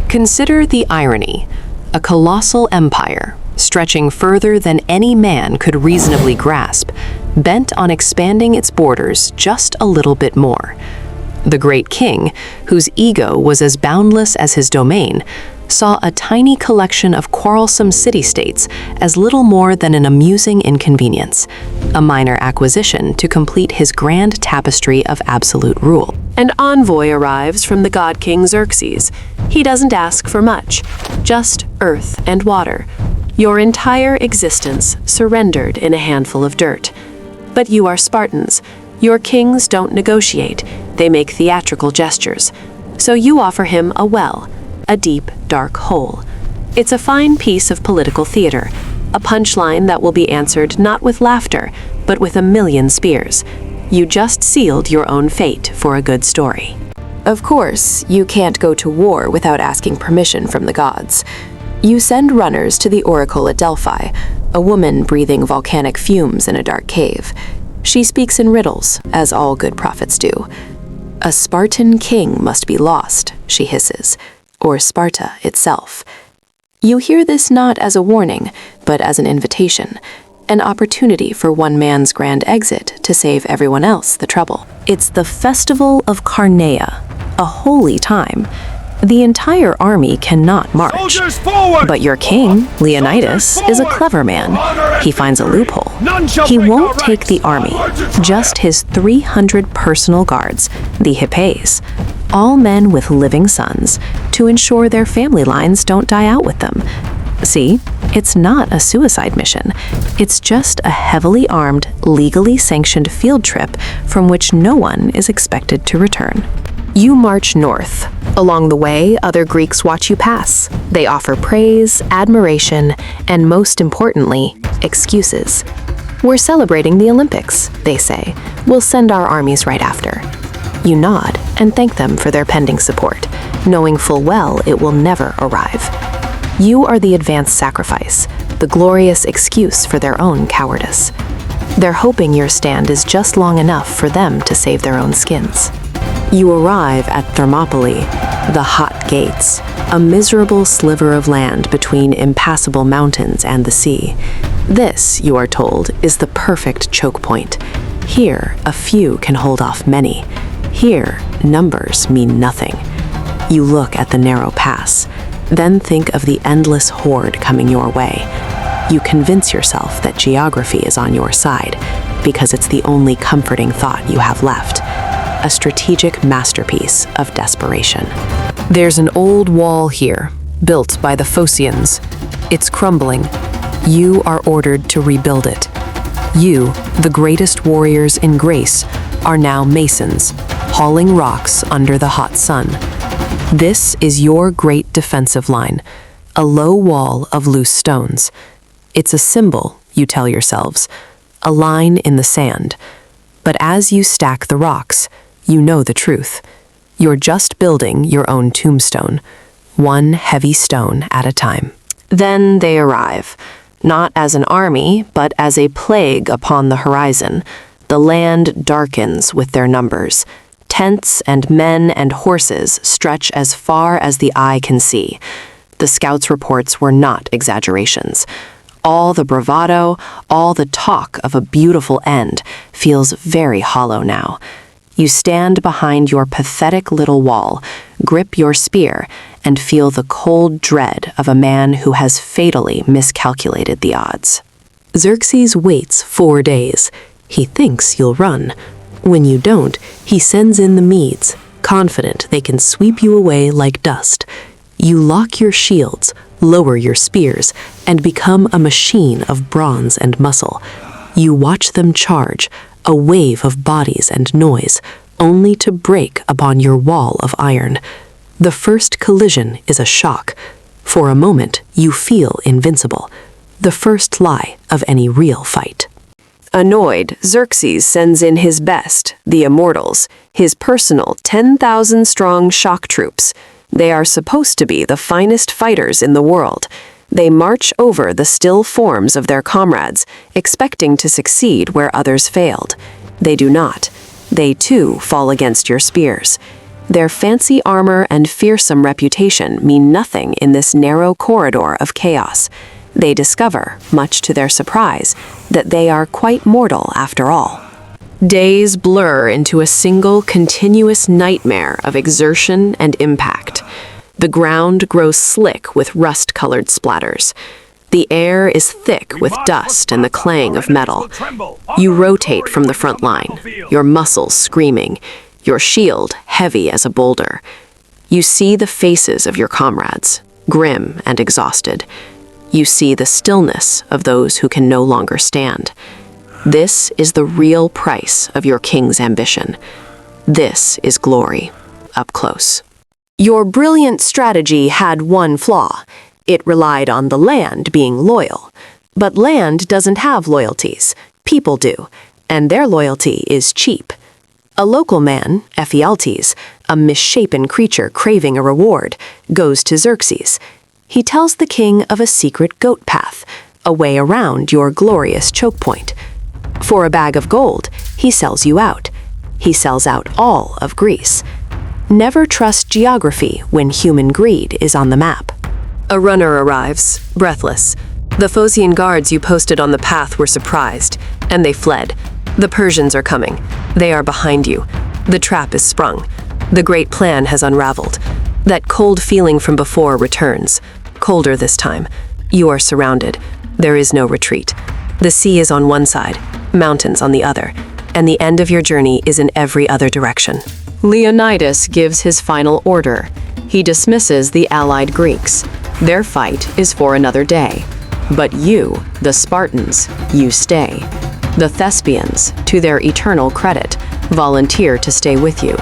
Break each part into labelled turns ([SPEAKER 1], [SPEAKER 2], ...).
[SPEAKER 1] Consider the irony. A colossal empire, stretching further than any man could reasonably grasp, bent on expanding its borders just a little bit more. The great king, whose ego was as boundless as his domain, saw a tiny collection of quarrelsome city-states as little more than an amusing inconvenience, a minor acquisition to complete his grand tapestry of absolute rule. An envoy arrives from the god King Xerxes. He doesn't ask for much, just earth and water. Your entire existence surrendered in a handful of dirt. But you are Spartans. Your kings don't negotiate, they make theatrical gestures. So you offer him a well, a deep, dark hole. It's a fine piece of political theater, a punchline that will be answered not with laughter, but with a million spears. You just sealed your own fate for a good story. Of course, you can't go to war without asking permission from the gods. You send runners to the oracle at Delphi, a woman breathing volcanic fumes in a dark cave. She speaks in riddles, as all good prophets do. A Spartan king must be lost, she hisses, or Sparta itself. You hear this not as a warning, but as an invitation, an opportunity for one man's grand exit to save everyone else the trouble. It's the Festival of Carneia, a holy time. The entire army cannot march. But your king, Leonidas, is a clever man. He finds a loophole. He won't take the army, just his 300 personal guards, the Hippes, all men with living sons, to ensure their family lines don't die out with them. See, it's not a suicide mission. It's just a heavily armed, legally sanctioned field trip from which no one is expected to return. You march north. Along the way, other Greeks watch you pass. They offer praise, admiration, and most importantly, excuses. We're celebrating the Olympics, they say. We'll send our armies right after. You nod and thank them for their pending support, knowing full well it will never arrive. You are the advanced sacrifice, the glorious excuse for their own cowardice. They're hoping your stand is just long enough for them to save their own skins. You arrive at Thermopylae, the hot gates, a miserable sliver of land between impassable mountains and the sea. This, you are told, is the perfect choke point. Here, a few can hold off many. Here, numbers mean nothing. You look at the narrow pass, then think of the endless horde coming your way. You convince yourself that geography is on your side, because it's the only comforting thought you have left. A strategic masterpiece of desperation. There's an old wall here, built by the Phocians. It's crumbling. You are ordered to rebuild it. You, the greatest warriors in Greece, are now masons, hauling rocks under the hot sun. This is your great defensive line, a low wall of loose stones. It's a symbol, you tell yourselves, a line in the sand. But as you stack the rocks, you know the truth. You're just building your own tombstone, one heavy stone at a time. Then they arrive, not as an army, but as a plague upon the horizon. The land darkens with their numbers. Tents and men and horses stretch as far as the eye can see. The scouts' reports were not exaggerations. All the bravado, all the talk of a beautiful end feels very hollow now. You stand behind your pathetic little wall, grip your spear, and feel the cold dread of a man who has fatally miscalculated the odds. Xerxes waits 4 days. He thinks you'll run. When you don't, he sends in the Medes, confident they can sweep you away like dust. You lock your shields, lower your spears, and become a machine of bronze and muscle. You watch them charge, a wave of bodies and noise, only to break upon your wall of iron. The first collision is a shock. For a moment, you feel invincible, the first lie of any real fight. Annoyed, Xerxes sends in his best, the Immortals, his personal 10,000-strong shock troops. They are supposed to be the finest fighters in the world. They march over the still forms of their comrades, expecting to succeed where others failed. They do not. They, too, fall against your spears. Their fancy armor and fearsome reputation mean nothing in this narrow corridor of chaos. They discover, much to their surprise, that they are quite mortal after all. Days blur into a single continuous nightmare of exertion and impact. The ground grows slick with rust-colored splatters. The air is thick with dust and the clang of metal. You rotate from the front line, your muscles screaming, your shield heavy as a boulder. You see the faces of your comrades, grim and exhausted. You see the stillness of those who can no longer stand. This is the real price of your king's ambition. This is glory, up close. Your brilliant strategy had one flaw. It relied on the land being loyal. But land doesn't have loyalties. People do, and their loyalty is cheap. A local man, Ephialtes, a misshapen creature craving a reward, goes to Xerxes. He tells the king of a secret goat path, a way around your glorious choke point. For a bag of gold, he sells you out. He sells out all of Greece. Never trust geography when human greed is on the map. A runner arrives, breathless. The Phocian guards you posted on the path were surprised, and they fled. The Persians are coming. They are behind you. The trap is sprung. The great plan has unraveled. That cold feeling from before returns. Colder this time. You are surrounded. There is no retreat. The sea is on one side, mountains on the other, and the end of your journey is in every other direction. Leonidas gives his final order. He dismisses the allied Greeks. Their fight is for another day. But you, the Spartans, you stay. The Thespians, to their eternal credit, volunteer to stay with you.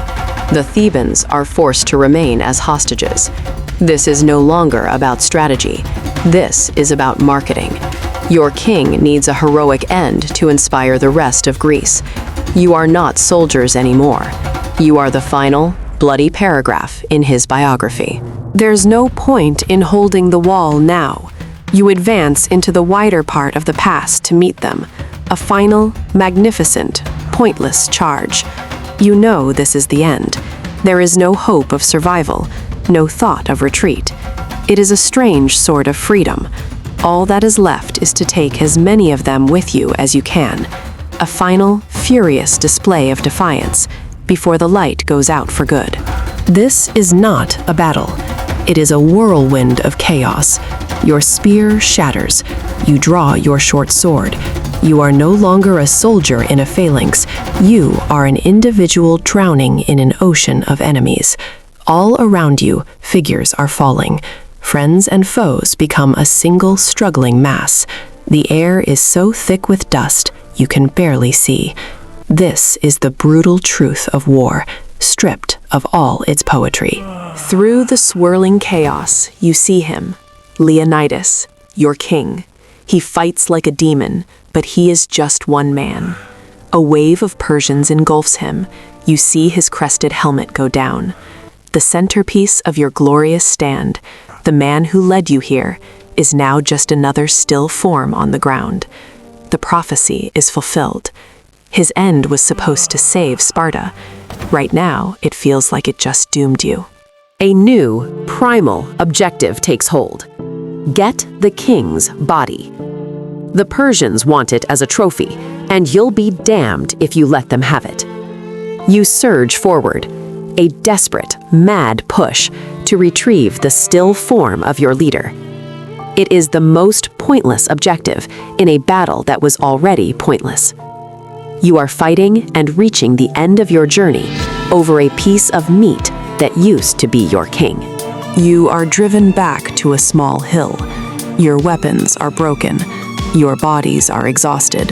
[SPEAKER 1] The Thebans are forced to remain as hostages. This is no longer about strategy. This is about marketing. Your king needs a heroic end to inspire the rest of Greece. You are not soldiers anymore. You are the final, bloody paragraph in his biography. There's no point in holding the wall now. You advance into the wider part of the pass to meet them. A final, magnificent, pointless charge. You know this is the end. There is no hope of survival, no thought of retreat. It is a strange sort of freedom. All that is left is to take as many of them with you as you can. A final, furious display of defiance before the light goes out for good. This is not a battle. It is a whirlwind of chaos. Your spear shatters. You draw your short sword. You are no longer a soldier in a phalanx. You are an individual drowning in an ocean of enemies. All around you, figures are falling. Friends and foes become a single struggling mass. The air is so thick with dust, you can barely see. This is the brutal truth of war, stripped of all its poetry. Through the swirling chaos, you see him, Leonidas, your king. He fights like a demon, but he is just one man. A wave of Persians engulfs him. You see his crested helmet go down. The centerpiece of your glorious stand, the man who led you here, is now just another still form on the ground. The prophecy is fulfilled. His end was supposed to save Sparta. Right now, it feels like it just doomed you. A new, primal objective takes hold. Get the king's body. The Persians want it as a trophy, and you'll be damned if you let them have it. You surge forward, a desperate, mad push to retrieve the still form of your leader. It is the most pointless objective in a battle that was already pointless. You are fighting and reaching the end of your journey over a piece of meat that used to be your king. You are driven back to a small hill. Your weapons are broken. Your bodies are exhausted.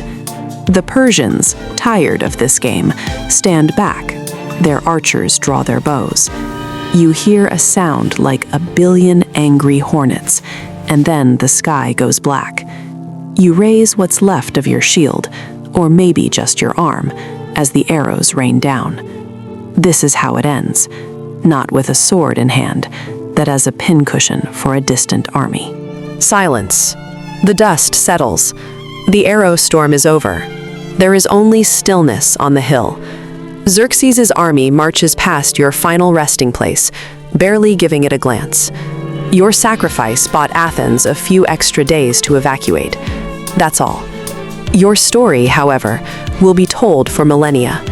[SPEAKER 1] The Persians, tired of this game, stand back. Their archers draw their bows. You hear a sound like a billion angry hornets, and then the sky goes black. You raise what's left of your shield, or maybe just your arm, as the arrows rain down. This is how it ends, not with a sword in hand that has a pincushion for a distant army. Silence. The dust settles. The arrow storm is over. There is only stillness on the hill. Xerxes' army marches past your final resting place, barely giving it a glance. Your sacrifice bought Athens a few extra days to evacuate. That's all. Your story, however, will be told for millennia.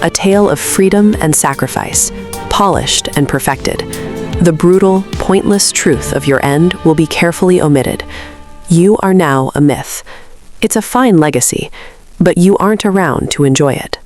[SPEAKER 1] A tale of freedom and sacrifice, polished and perfected. The brutal, pointless truth of your end will be carefully omitted. You are now a myth. It's a fine legacy, but you aren't around to enjoy it.